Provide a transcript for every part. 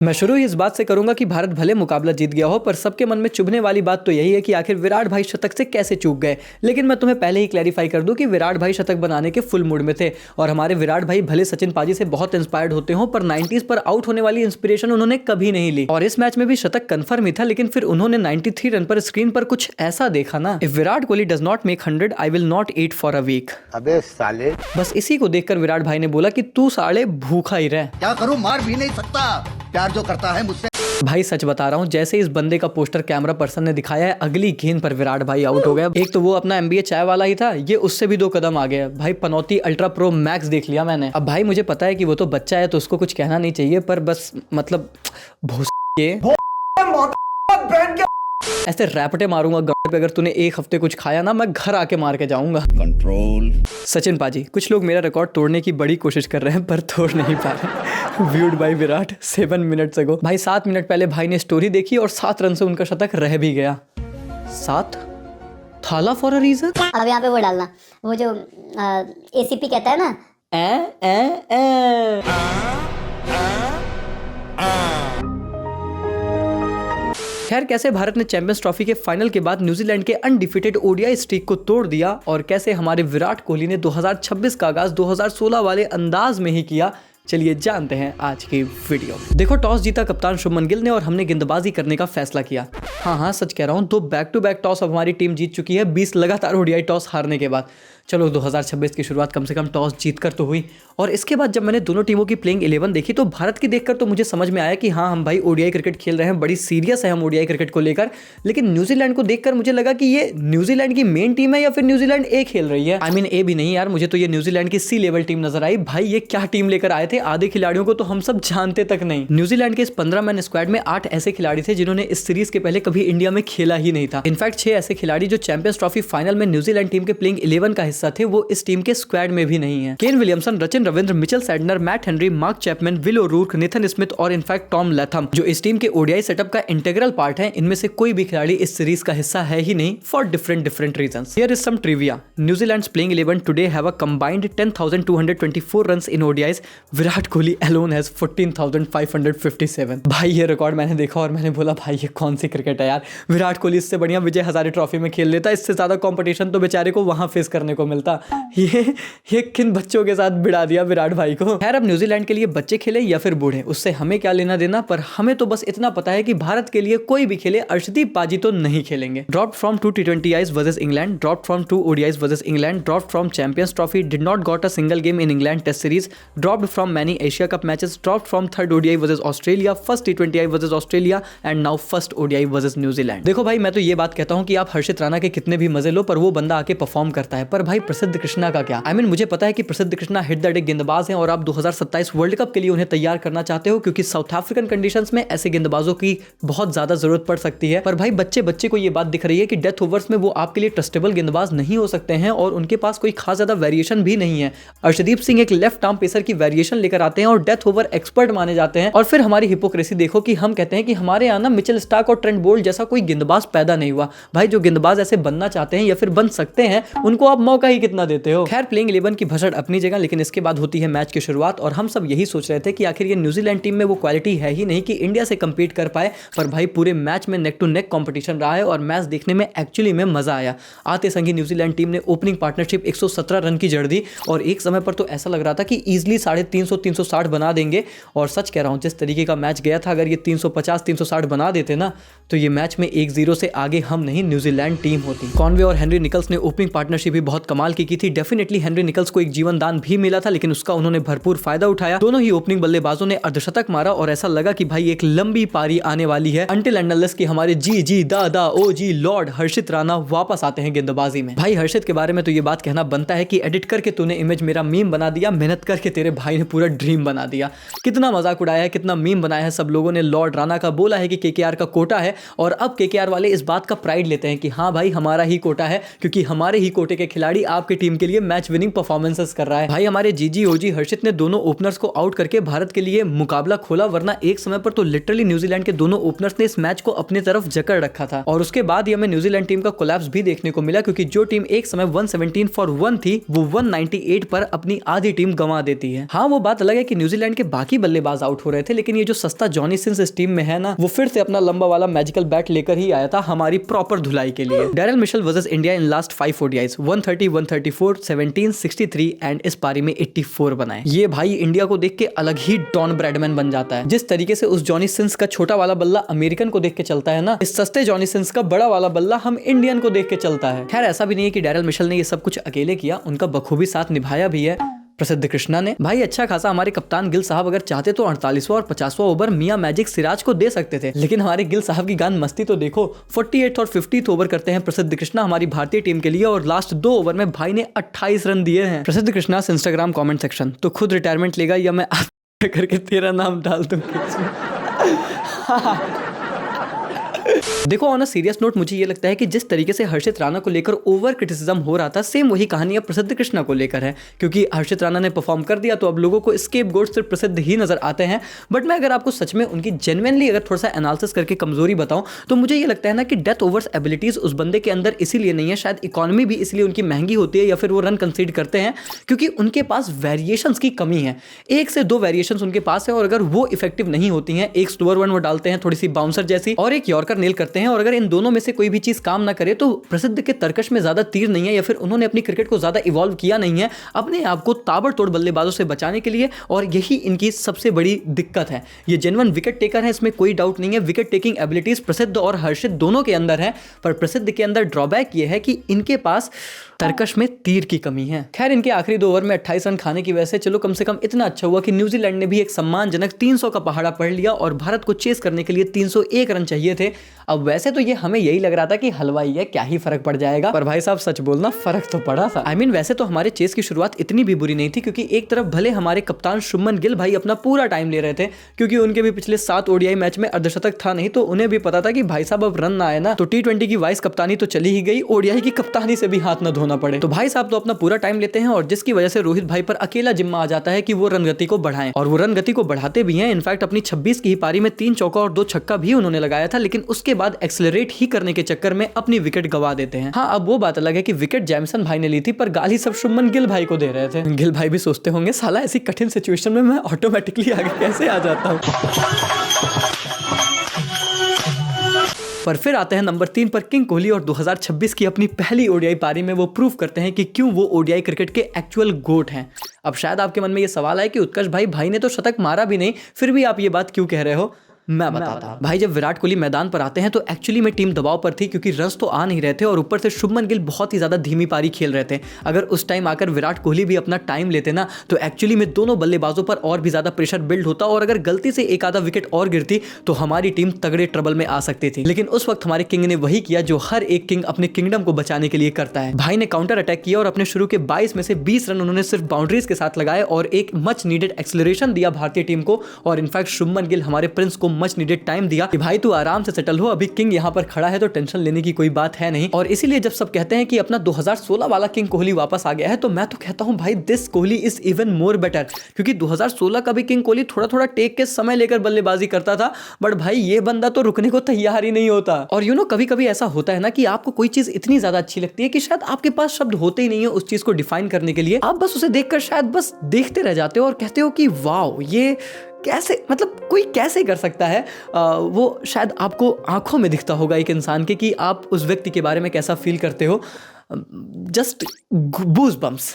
मैं शुरू ही इस बात से करूंगा कि भारत भले मुकाबला जीत गया हो, पर सबके मन में चुभने वाली बात तो यही है कि आखिर विराट भाई शतक से कैसे चूक गए। लेकिन मैं तुम्हें पहले ही क्लैरिफाई कर दूं कि विराट भाई शतक बनाने के फुल मूड में थे और हमारे विराट भाई भले सचिन पाजी से बहुत इंस्पायर्ड होते हो, पर 90s पर आउट होने वाली इंस्पिरेशन उन्होंने कभी नहीं ली। और इस मैच में भी शतक कंफर्म ही था, लेकिन फिर उन्होंने 93 रन पर स्क्रीन पर कुछ ऐसा देखा ना, if Virat Kohli does not make 100 I will not eat for a week. अबे साले, बस इसी को देखकर विराट भाई ने बोला कि तू साले भूखा ही रह। क्या करूं, मार भी नहीं सकता, प्यार जो करता है मुझसे। भाई सच बता रहा हूँ, जैसे इस बंदे का पोस्टर कैमरा पर्सन ने दिखाया है, अगली गेंद पर विराट भाई आउट हो गया। एक तो वो अपना MBA चाय वाला ही था, ये उससे भी 2 कदम आ गया। भाई पनौती अल्ट्रा प्रो मैक्स देख लिया मैंने। अब भाई मुझे पता है कि वो तो बच्चा है तो उसको कुछ कहना नहीं चाहिए, पर बस मतलब ऐसे रैपटे मारूंगा गड़ पे अगर तूने एक हफ्ते कुछ खाया ना, मैं घर आके मार के जाऊंगा। कंट्रोल। सचिन पाजी, कुछ लोग मेरा रिकॉर्ड तोड़ने की बड़ी कोशिश कर रहे हैं पर तोड़ नहीं पा रहे। Viewed by Virat 7 minutes ago. भाई 7 मिनट पहले भाई ने स्टोरी देखी और 7 रन से उनका शतक रह भी गया। 7 थाला फॉर अ रीजन। अब यहाँ पे वो डालना, वो जो ACP कहता है ना, खैर, कैसे भारत ने चैंपियंस ट्रॉफी के फाइनल के बाद न्यूजीलैंड के अनडिफिटेड ODI स्ट्रीक को तोड़ दिया और कैसे हमारे विराट कोहली ने 2026 का आगाज 2016 वाले अंदाज में ही किया, चलिए जानते हैं आज की वीडियो में। देखो, टॉस जीता कप्तान शुभमन गिल ने और हमने गेंदबाजी करने का फैसला किया। हाँ सच कह रहा हूँ, 2 बैक टू बैक टॉस अब हमारी टीम जीत चुकी है 20 लगातार ODI टॉस हारने के बाद। चलो 2026 की शुरुआत कम से कम टॉस जीतकर तो हुई। और इसके बाद जब मैंने दोनों टीमों की प्लेइंग 11 देखी तो भारत की देखकर तो मुझे समझ में आया कि हाँ, हम भाई ODI क्रिकेट खेल रहे हैं, बड़ी सीरियस है हम ODI क्रिकेट को लेकर। लेकिन न्यूजीलैंड को देखकर मुझे लगा कि ये न्यूजीलैंड की मेन टीम है या फिर न्यूजीलैंड A खेल रही है। आई मीन A भी नहीं यार, मुझे तो ये न्यूजीलैंड की C लेवल टीम नजर आई। भाई ये क्या टीम लेकर आए थे, आधे खिलाड़ियों को तो हम सब जानते तक नहीं। न्यूजीलैंड के इस 15 मैन स्क्वाड में 8 ऐसे खिलाड़ी थे जिन्होंने इस सीरीज के पहले कभी इंडिया में खेला ही नहीं था। इनफैक्ट 6 ऐसे खिलाड़ी जो चैंपियंस ट्रॉफी फाइनल में न्यूजीलैंड टीम के प्लेइंग 11 का हिस्सा थे, वो इस टीम के स्क्वाड में भी नहीं है। Kane Williamson, Rachin Ravindra, Mitchell Santner, Matt Henry, Mark Chapman, Will O'Rourke, Nathan Smith और इनफैक्ट टॉम लैथम, जो इस टीम के ODI सेटअप का इंटीग्रल पार्ट है, इनमें से कोई भी खिलाड़ी इस सीरीज का हिस्सा है ही नहीं for different reasons. Here is some trivia. New Zealand's playing 11 today have a combined 10,224 runs in ODIs। Virat Kohli alone has 14,557। भाई ये रिकॉर्ड मैंने देखा और मैंने बोला भाई ये कौन सी क्रिकेट है यार। विराट कोहली इससे बढ़िया विजय हजारे ट्रॉफी में खेल लेता, इससे ज्यादा कंपटीशन तो बेचारे को वहां फेस करने को मिलता। ये किन बच्चों के साथ भिड़ा दिया विराट भाई को। खैर, अब न्यूजीलैंड के लिए बच्चे खेले या फिर बूढ़े, उससे हमें क्या लेना देना, पर हमें तो बस इतना पता है कि भारत के लिए कोई भी खेले, अर्शदीप पाजी तो नहीं खेलेंगे। Dropped from 2 T20Is versus England, dropped from 2 ODIs versus England, dropped from Champions Trophy, did not got a single game in England test series, dropped from many Asia Cup matches, dropped from 3rd ODI versus Australia, 1st T20I versus Australia and now 1st ODI versus New Zealand. देखो भाई, मैं तो ये बात कहता हूँ कि आप हर्षित राणा के कितने भी मजे लो, पर वो बंदा आके परफॉर्म करता है। पर भाई प्रसिद्ध कृष्णा का क्या? आई मीन मुझे पता है कि प्रसिद्ध कृष्णा हिट द डे गेंदबाज हैं और आप 2027 वर्ल्ड कप के लिए उन्हें तैयार करना चाहते हो, क्योंकि साउथ अफ्रीकन कंडीशंस में ऐसे गेंदबाजों की बहुत ज्यादा जरूरत पड़ सकती है। पर भाई बच्चे को ये बात दिख रही है कि डेथ ओवर्स में वो आपके लिए ट्रस्टेबल गेंदबाज नहीं हो सकते हैं और उनके पास कोई खास ज्यादा वेरिएशन भी नहीं है। अर्शदीप सिंह एक लेफ्ट आर्म पेसर की वेरिएशन लेकर आते हैं और डेथ ओवर एक्सपर्ट माने जाते हैं। और फिर हमारी हिपोक्रेसी देखो कि हम कहते हैं कि हमारे यहाँ ना मिचेल स्टार्क और ट्रेंट बोल्ट जैसा कोई गेंदबाज पैदा नहीं हुआ। भाई जो गेंदबाज ऐसे बनना चाहते हैं या फिर बन सकते हैं, उनको आप मौका ही कितना देते हो। खैर, प्लेइंग 11 की भसड़ अपनी जगह, लेकिन इसके बाद होती है मैच की शुरुआत और हम सब यही सोच रहे थे कि आखिर ये न्यूजीलैंड टीम में वो क्वालिटी है ही नहीं कि इंडिया से कंपीट कर पाए। पर भाई पूरे मैच में नेक टू नेक कंपटीशन रहा है और मैच देखने में एक्चुअली में मजा आया। आते संगी न्यूजीलैंड टीम ने ओपनिंग पार्टनरशिप 117 रन की जड़ दी और एक समय पर तो ऐसा लग रहा था कि इजीली 350-360 बना देंगे। और सच कह रहा हूं, जिस तरीके का मैच गया था, अगर ये 350-360 बना देते ना, तो ये मैच में 1-0 से आगे हम नहीं, न्यूजीलैंड टीम होती। कॉनवे और हेनरी निकल्स ने ओपनिंग पार्टनरशिप भी बहुत कमाल की थी। डेफिनेटली हेनरी निकल्स को एक जीवन दान भी मिला था, लेकिन उसका उन्होंने भरपूर फायदा उठाया। दोनों ही ओपनिंग बल्लेबाजों ने अर्धशतक मारा और ऐसा लगा कि भाई एक लंबी पारी आने वाली है, अंटिल एंड अनलेस कि हमारे जी दादा OG लॉर्ड हर्षित राणा वापस आते हैं गेंदबाजी में। भाई हर्षित के बारे में तो ये बात कहना बनता है कि एडिट करके तूने इमेज मेरा मीम बना दिया, मेहनत करके तेरे भाई ने पूरा ड्रीम बना दिया। कितना मजाक उड़ाया है, कितना मीम बनाया है सब लोगों ने। लॉर्ड राणा का बोला है कि KKR का कोटा है और अब KKR वाले इस बात का प्राइड लेते हैं कि हाँ भाई हमारा ही कोटा है, क्योंकि हमारे ही कोटे के खिलाड़ी खिलाड़ी आपकी टीम के लिए मैच विनिंग परफॉर्मेंसेस कर रहा है। भाई हमारे जीजी ओजी हर्षित ने दोनों ओपनर्स को आउट करके भारत के लिए मुकाबला खोला, वरना एक समय पर तो लिटरली न्यूजीलैंड के दोनों ओपनर्स ने इस मैच को अपनी तरफ जकड़ रखा था। और उसके बाद ही हमें न्यूजीलैंड टीम का कोलैप्स भी देखने को मिला, क्योंकि जो टीम एक समय 117 फॉर 1 थी वो 198 पर अपनी आधी टीम गंवा देती है। हाँ, वो बात अलग है कि न्यूजीलैंड के बाकी बल्लेबाज आउट हो रहे थे, लेकिन ये जो सस्ता जॉनी सिंस इस टीम में है ना, वो फिर से अपना लंबा वाला मैजिकल बैट लेकर ही आया था हमारी प्रॉपर धुलाई के लिए। Daryl Mitchell versus India in last 5 ODIs 130, 134, 17, 63 and इस पारी में 84 बनाए। ये भाई इंडिया को देख के अलग ही डॉन ब्रैडमैन बन जाता है। जिस तरीके से उस जॉनी सिंस का छोटा वाला बल्ला अमेरिकन को देख के चलता है ना, इस सस्ते जॉनी सिंस का बड़ा वाला बल्ला हम इंडियन को देख के चलता है। खैर ऐसा भी नहीं है कि डैरेल मिशेल ने ये सब कुछ अकेले किया, उनका बखूबी साथ निभाया भी है प्रसिद्ध कृष्णा ने। भाई अच्छा खासा हमारे कप्तान गिल साहब अगर चाहते तो 48वां और 50वां ओवर मियां मैजिक सिराज को दे सकते थे, लेकिन हमारे गिल साहब की गान मस्ती तो देखो। 48 और 50 ओवर करते हैं प्रसिद्ध कृष्णा हमारी भारतीय टीम के लिए, और लास्ट 2 ओवर में भाई ने 28 रन दिए हैं। प्रसिद्ध कृष्णा इंस्टाग्राम कमेंट सेक्शन, तो खुद रिटायरमेंट लेगा या मैं करके तेरा नाम डाल दूंगा। देखो ऑन अ सीरियस नोट, मुझे ये लगता है कि जिस तरीके से हर्षित राणा को लेकर ओवर क्रिटिसिज्म हो रहा था, सेम वही कहानी अब प्रसिद्ध कृष्णा को लेकर है, क्योंकि हर्षित राणा ने परफॉर्म कर दिया तो अब लोगों को स्केपगोट सिर्फ प्रसिद्ध ही नजर आते हैं। बट मैं अगर आपको सच में उनकी जेन्युइनली अगर थोड़ा सा एनालिसिस करके कमजोरी बताऊं, तो मुझे ये लगता है ना कि डेथ ओवर्स एबिलिटीज उस बंदे के अंदर इसीलिए नहीं है, शायद इकोनॉमी भी इसलिए उनकी महंगी होती है, या फिर वो रन कंसीड करते हैं क्योंकि उनके पास वेरिएशंस की कमी है। 1 से 2 वेरिएशंस उनके पास है, और अगर वो इफेक्टिव नहीं होती हैं, एक स्लोअर वन वो डालते हैं थोड़ी सी बाउंसर जैसी, और एक यॉर्कर नेल करते हैं, और अगर इन दोनों में से कोई भी चीज काम ना करे तो प्रसिद्ध के तर्कश में ज्यादा तीर नहीं है, या फिर उन्होंने अपनी क्रिकेट को ज्यादा इवॉल्व किया नहीं है अपने आप को ताबड़तोड़ बल्लेबाजों से बचाने के लिए, और यही इनकी सबसे बड़ी दिक्कत है। ये जेन्युइन विकेट टेकर है, इसमें कोई डाउट नहीं है। विकेट टेकिंग एबिलिटीज प्रसिद्ध और हर्षित दोनों के अंदर है, पर प्रसिद्ध के अंदर ड्रॉबैक ये है कि इनके पास तर्कश में तीर की कमी है। खैर इनके आखिरी 2 ओवर में 28 रन खाने की वजह से चलो कम से कम इतना अच्छा हुआ कि न्यूजीलैंड ने भी एक सम्मानजनक 300 का पहाड़ा पढ़ लिया, और भारत को चेस करने के लिए 301 रन चाहिए थे। अब वैसे तो ये हमें यही लग रहा था कि हलवाई है, क्या ही फर्क पड़ जाएगा, पर भाई साहब सच बोलना फर्क तो पड़ा था। I mean, वैसे तो हमारे चेस की शुरुआत इतनी भी बुरी नहीं थी, क्योंकि एक तरफ भले हमारे कप्तान शुभमन गिल भाई अपना पूरा टाइम ले रहे थे, क्योंकि उनके भी पिछले 7 ODI मैच में अर्धशतक था नहीं, तो उन्हें भी पता था कि भाई साहब अब रन ना आए ना तो T20 की वाइस कप्तानी तो चली ही गई, ODI की कप्तानी से भी हाथ न धोना पड़े। तो भाई साहब तो अपना पूरा टाइम लेते हैं, और जिसकी वजह से रोहित भाई पर अकेला जिम्मा आ जाता है कि वो रन गति को बढ़ाएं, और वो रन गति को बढ़ाते भी हैं। इनफैक्ट अपनी 26 की ही पारी में 3 चौका और 2 छक्का भी उन्होंने लगाया था, लेकिन उसके बाद एक्सेलरेट ही करने के चक्कर में अपनी विकेट गवा देते हैं। हाँ, अब वो बात अलग है कि विकेट जैमसन भाई ने ली थी, पर गाली सब शुभमन गिल भाई को दे रहे थे। गिल भाई भी सोचते होंगे साला ऐसी कठिन सिचुएशन में मैं ऑटोमेटिकली आगे कैसे आ जाता हूँ। पर फिर आते हैं नंबर 3 पर किंग कोहली, और 2026 की अपनी पहली ODI पारी में वो प्रूव करते हैं कि क्यों वो ODI क्रिकेट के एक्चुअल गोट हैं। अब शायद आपके मन में ये सवाल है कि उत्कर्ष भाई ने तो शतक मारा भी नहीं, फिर भी आप ये बात क्यों कह रहे हो। मैं बताता हूं। भाई जब विराट कोहली मैदान पर आते हैं तो एक्चुअली में टीम दबाव पर थी, क्योंकि रन्स तो आ नहीं रहे थे, और ऊपर से शुभमन गिल बहुत ही ज्यादा धीमी पारी खेल रहे थे। अगर उस टाइम आकर विराट कोहली भी अपना टाइम लेते ना, तो एक्चुअली में दोनों बल्लेबाजों पर और भी ज्यादा प्रेशर बिल्ड होता, और अगर गलती से एक आधा विकेट और गिरती तो हमारी टीम तगड़े ट्रबल में आ सकती थी। लेकिन उस वक्त हमारे किंग ने वही किया जो हर एक किंग अपने किंगडम को बचाने के लिए करता है। भाई ने काउंटर अटैक किया, और अपने शुरू के 22 में से 20 रन उन्होंने सिर्फ बाउंड्रीज के साथ लगाए, और एक मच नीडेड एक्सेलरेशन दिया भारतीय टीम को। और इनफैक्ट शुभमन गिल हमारे प्रिंस को मच नीडेड टाइम दिया कि भाई तू आराम से सेटल हो, अभी किंग यहाँ पर खड़ा है तो टेंशन लेने की कोई बात है नहीं। और इसीलिए जब सब कहते हैं कि अपना 2016 वाला किंग कोहली वापस आ गया है, तो मैं तो कहता हूँ भाई this Kohli is even more better, क्योंकि 2016 का भी किंग कोहली थोड़ा थोड़ा टेक के समय लेकर बल्लेबाजी करता था, बट भाई ये बंदा तो रुकने को तैयार ही नहीं होता। और कभी कभी ऐसा होता है ना कि आपको कोई चीज इतनी ज्यादा अच्छी लगती है कि शायद आपके पास शब्द होते ही नहीं है उस चीज को डिफाइन करने के लिए, आप बस उसे देखकर शायद बस देखते रह जाते हो और कहते हो कि वाओ ये कैसे, मतलब कोई कैसे कर सकता है। वो शायद आपको आंखों में दिखता होगा एक इंसान के कि आप उस व्यक्ति के बारे में कैसा फील करते हो। Just बूज bumps.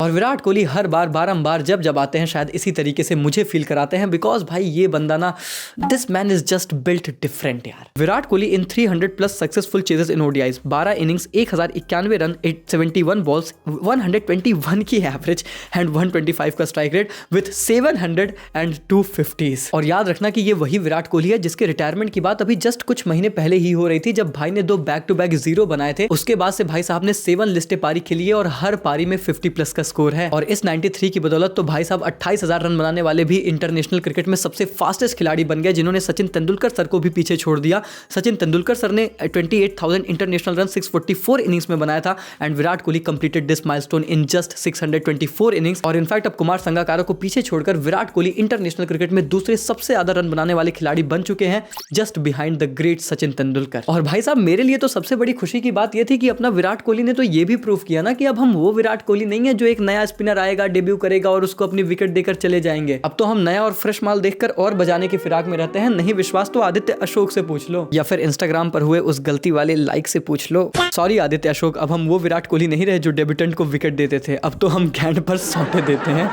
और विराट कोहली हर बार बारंबार जब आते हैं शायद इसी तरीके से मुझे फील कराते हैं, बिकॉज भाई ये बंदा ना, this man is just built different यार। विराट कोहली इन 300+ सक्सेसफुल चेजेस इन ODIs, 12 इनिंग्स, 1091 रन, 71 बॉल्स, 121 की एवरेज एंड 125 का स्ट्राइक रेट विथ 702 50s। और याद रखना कि ये वही विराट कोहली है जिसके रिटायरमेंट की बात अभी जस्ट कुछ महीने पहले ही हो रही थी, जब भाई ने 2 बैक टू बैक 0 बनाए थे। उसके बाद से भाई साहब ने 7 लिस्टें पारी खेली है और हर पारी में 50 प्लस का स्कोर है। और इस 93 की बदौलत तो भाई साहब 28,000 रन बनाने वाले भी इंटरनेशनल क्रिकेट में सबसे फास्टेस्ट खिलाड़ी बन गए, जिन्होंने सचिन तेंदुलकर सर को भी पीछे छोड़ दिया। सचिन तेंदुलकर सर ने 28,000 इंटरनेशनल रन 644 इनिंग्स में बनाया था and Virat Kohli completed this milestone in just 624 innings. और इनफैक्ट अब कुमार संगकारा को पीछे छोड़कर विराट कोहली इंटरनेशनल क्रिकेट में दूसरे सबसे ज्यादा रन बनाने वाले खिलाड़ी बन चुके हैं, just behind the great Sachin Tendulkar. और भाई साहब मेरे लिए तो सबसे बड़ी खुशी की बात यह थी कि अपना विराट कोहली ने तो ये भी प्रूव किया ना कि अब हम वो विराट कोहली नहीं है जो एक नया स्पिनर आएगा, डेब्यू करेगा और उसको अपनी विकेट देकर चले जाएंगे। अब तो हम नया और फ्रेश माल देखकर और बजाने की फिराक में रहते हैं। नहीं विश्वास तो आदित्य अशोक से पूछ लो या फिर इंस्टाग्राम पर हुए उस गलती वाले लाइक से पूछ लो। सॉरी आदित्य अशोक, अब हम वो विराट कोहली नहीं रहे जो डेब्यूटेंट को विकेट देते थे, अब तो हम गेंद पर सौटे देते हैं।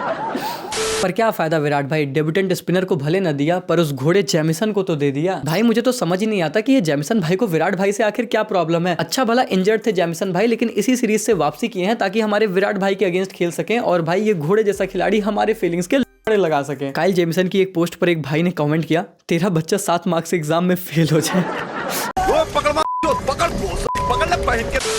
पर क्या फायदा विराट भाई, डेब्यूटेंट स्पिनर को भले न दिया पर उस घोड़े जेमिसन को तो दे दिया। भाई मुझे तो समझ ही नहीं आता कि ये जेमिसन भाई को विराट भाई से आखिर क्या प्रॉब्लम है। अच्छा भला इंजर्ड थे जेमिसन भाई, लेकिन इसी सीरीज से वापसी किए हैं ताकि हमारे विराट भाई के अगेंस्ट खेल सकें और भाई ये घोड़े जैसा खिलाड़ी हमारे फीलिंग्स के लगा सके। काइल जेमिसन की एक पोस्ट पर एक भाई ने कमेंट किया, तेरा बच्चा 7 मार्क्स से एग्जाम में फेल हो जाए।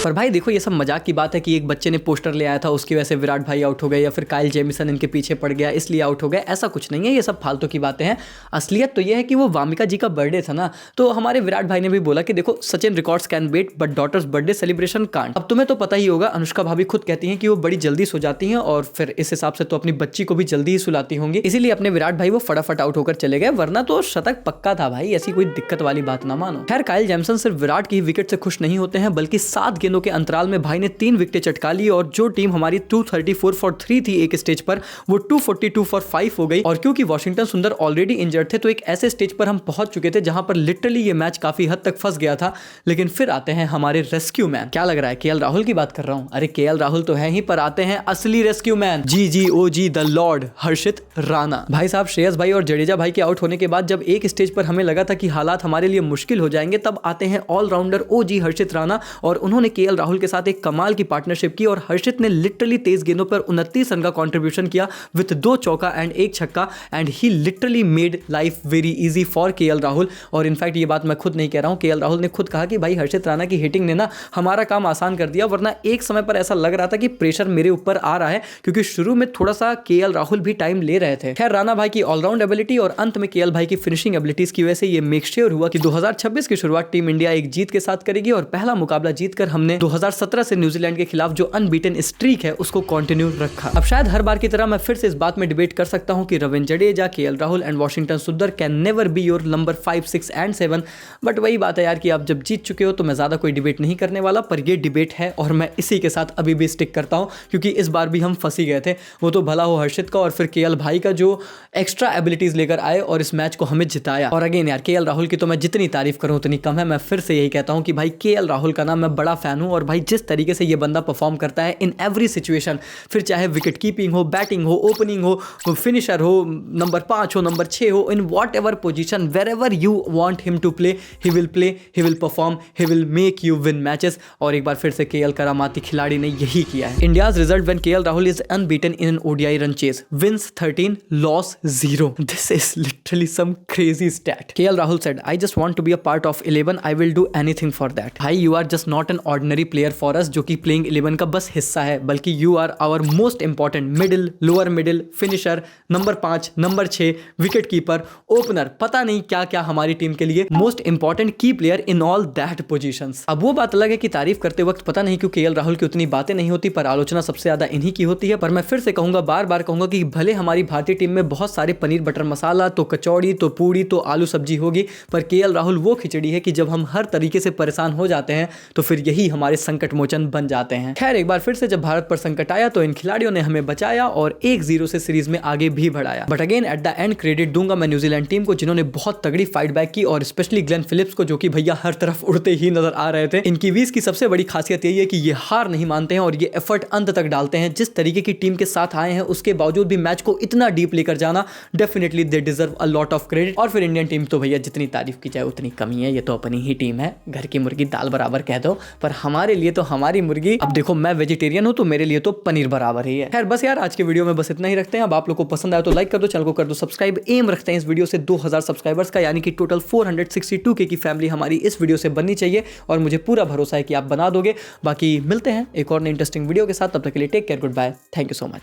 पर भाई देखो ये सब मजाक की बात है कि एक बच्चे ने पोस्टर ले आया था उसकी वजह से विराट भाई आउट हो गए या फिर काइल जेमिसन इनके पीछे पड़ गया इसलिए आउट हो गए, ऐसा कुछ नहीं है, ये सब फालतू की बातें हैं। असलियत तो ये है कि वो वामिका जी का बर्थडे था ना, तो हमारे विराट भाई ने भी बोला कि देखो Sachin records can wait but daughter's birthday celebration can't. अब तुम्हें तो पता ही होगा अनुष्का भाभी खुद कहती हैं कि वो बड़ी जल्दी सो जाती हैं और फिर इस हिसाब से तो अपनी बच्ची को भी जल्दी ही सुलाती होंगी, इसीलिए अपने विराट भाई वो फटाफट आउट होकर चले गए, वरना तो शतक पक्का था भाई, ऐसी कोई दिक्कत वाली बात ना मानो। खैर काइल जेमिसन सिर्फ विराट की विकेट से खुश नहीं होते हैं बल्कि 7 गेंदों के अंतराल में भाई ने 3 विकेटें चटका ली और जो टीम हमारी 234 फॉर 3 थी एक स्टेज पर वो 242 फॉर 5 हो गई। और क्योंकि वॉशिंगटन सुंदर ऑलरेडी इंजर्ड थे तो एक ऐसे स्टेज पर हम पहुंच चुके थे जहां पर लिटरली ये मैच काफी हद तक फंस गया था। लेकिन फिर आते हैं हमारे रेस्क्यू मैन। क्या लग रहा है केएल राहुल की बात कर रहा हूं? अरे केएल राहुल तो है ही, पर आते हैं असली rescue man, GGOG the lord Harshit Rana. भाई साहब श्रेयस भाई और जडेजा भाई के आउट होने के बाद जब एक स्टेज पर हमें लगा था कि हालात हमारे लिए मुश्किल हो जाएंगे, तब आते हैं ऑलराउंडर OG हर्षित राणा और उन्होंने केएल राहुल के साथ एक कमाल की पार्टनरशिप की और हर्षित ने लिटरली 23 गेंदों पर 29 रन का कंट्रीब्यूशन किया विद 2 चौका एंड 1 छक्का and he literally made life very easy for KL Rahul. और इनफैक्ट ये बात मैं खुद नहीं कह रहा हूं, केएल राहुल ने खुद कहा कि भाई हर्षित राणा की हिटिंग ने ना हमारा काम आसान कर दिया, वरना एक समय पर ऐसा लग रहा था कि प्रेशर मेरे ऊपर आ रहा है क्योंकि शुरू में थोड़ा सा केएल राहुल भी टाइम ले रहे थे। खैर राणा भाई की ऑलराउंड एबिलिटी और अंत में केएल भाई की फिनिशिंग एबिलिटीज की वजह से ये मेक श्योर हुआ कि 2026 की शुरुआत टीम इंडिया एक जीत के साथ करेगी और पहला मुकाबला जीतकर हमने 2017 से न्यूजीलैंड के खिलाफ जो अनबीटन स्ट्रीक है उसको कंटिन्यू रखा। अब शायद हर बार की तरह मैं फिर से इस बात में डिबेट कर सकता हूं कि Ravindra Jadeja, KL Rahul and Washington Sundar can never be your number 5, 6 and 7, but वही बात है यार कि आप जब जीत चुके हो तो मैं ज्यादा कोई डिबेट नहीं करने वाला, पर ये डिबेट है और मैं इसी के साथ अभी भी स्टिक करता हूं क्योंकि इस बार भी हम फंसी गए थे। वो तो भला हो हर्षित का और फिर केएल भाई का जो एक्स्ट्रा एबिलिटीज लेकर आए और इस मैच को हमें जिताया। और अगेन यार केएल राहुल की तो मैं जितनी तारीफ करूं उतनी कम है। मैं फिर से यही कहता हूं कि भाई केएल राहुल का ना मैं बड़ा फैन हूं और भाई जिस तरीके से ये बंदा परफॉर्म करता है इन एवरी सिचुएशन, फिर चाहे विकेट कीपिंग हो, बैटिंग हो, ओपनिंग हो, फिनिशर हो, नंबर 5 हो, नंबर 6 हो, in whatever position wherever you want him to play he will perform, he will make you win matches. और एक बार फिर से केएल करामाती खिलाड़ी ने यही किया है। India's result when KL Rahul is unbeaten in an ODI run chase, wins 13, loss 0. This is literally some crazy stat. KL Rahul said, I just want to be a part of 11. I will do anything for that. भाई you are just not an ordinary player for us जो कि playing 11 का बस हिस्सा है, बल्कि you are our most important middle, lower middle, finisher, number 5, number 6, wicket keeper, opener, पता नहीं क्या क्या हमारी टीम के लिए मोस्ट इंपॉर्टेंट की player in all that positions. अब वो बात अलग है कि तारीफ करते वक्त पता नहीं क्यों केएल राहुल की उतनी बातें नहीं होती, पर आलोचना सबसे ज्यादा इन्हीं की होती है। पर मैं फिर से कहूंगा, बार बार कहूंगा कि भले हमारी भारतीय टीम में बहुत सारे पनीर बटर मसाला, तो कचौड़ी, तो पूड़ी, तो आलू सब्जी होगी, पर केएल राहुल वो खिचड़ी है कि जब हम हर तरीके से परेशान हो जाते हैं तो फिर यही हमारे संकट मोचन बन जाते हैं। खैर एक बार फिर से जब भारत पर संकट आया तो इन खिलाड़ियों ने हमें बचाया और 1-0 से सीरीज में आगे भी बढ़ाया। But again at the end credit दूंगा मैं न्यूजीलैंड टीम को, जिन्होंने बहुत तगड़ी फाइट बैक की, और स्पेशली ग्लेन फिलिप्स को जो कि भैया हर तरफ उड़ते ही नजर आ रहे थे। इनकी वीस की सबसे बड़ी खासियत यही है कि ये हार नहीं मानते हैं और ये एफर्ट अंत तक डालते हैं। जिस तरीके की टीम के साथ आए हैं उसके बावजूद भी मैच को इतना डीप लेकर जाना, definitely they deserve a lot of credit. और फिर इंडियन टीम तो भैया जितनी तारीफ की जाए उतनी कमी है, ये तो अपनी ही टीम है, घर की मुर्गी दाल बराबर कह दो। पर हमारे लिए तो हमारी मुर्गी, अब देखो मैं वेजिटेरियन हूँ तो मेरे लिए तो पनीर बराबर ही है। खैर बस यार आज के वीडियो में बस इतना ही रखते हैं। अब आप लोग को पसंद आया तो लाइक कर दो, चैनल को कर दो सब्सक्राइब। एम रखते हैं इस वीडियो से 2000 सब्सक्राइबर्स का, यानी कि टोटल 462K की फैमिली हमारी इस वीडियो से बननी चाहिए और मुझे पूरा भरोसा है कि आप बना दोगे। बाकी मिलते हैं एक और इंटरेस्टिंग वीडियो के साथ, तब तक के लिए take care, goodbye, thank you so much.